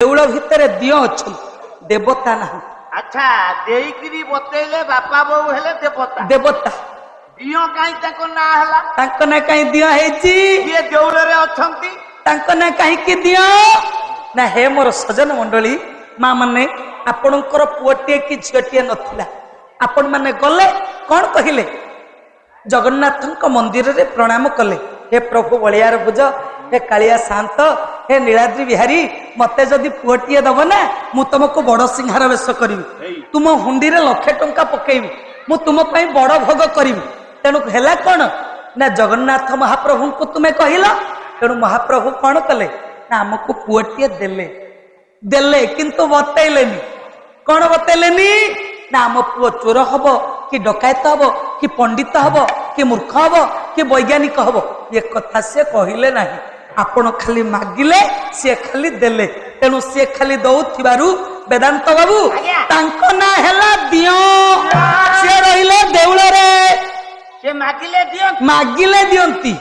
देउल भितर दियो अच्छी देवता ना। अच्छा देईकरी बतैले बापा बोऊ हेले देवता देवता दियो काई ताको ना हला तांको ना कहीं दियो हेची ये देउल रे अछंती तांको ना कहीं की दियो ना। हे मोर सजन मंडली माँ माने आपणकर पुअटे कि झीटे नथिला आपण माने गले कौन कहिले जगन्नाथ मंदिर रे प्रणाम कले। हे प्रभु बलियार भुज हे कालिया शांत हे नीलाद्री बिहारी मते जदि पुअटे दब ना मु तुमको बड़ सिंहार वेश करी तुम हुंडी रे लक्षे टंका पकेबी मु तुम पई बड़ भोग करी। तेणु हेला कौन ना जगन्नाथ महाप्रभु को तुम्हें कहल तेणु महाप्रभु कौन कले ना आमको पुअटे देले देले किंतु बतैलेनी कौन बतैलेनी ना आम पुओ चोर हब कि डकायत हब कि पंडित हब कि मूर्ख हब कि वैज्ञानिक हब ये कथा से कहले नहीं। आपण खाली मागिले सी खाली देले तेणु सी खाली दौथिबारु वेदांत बाबू तांको ना हेला दियो से रहिले देउल रे से मागिले दियो मागिले दियंती।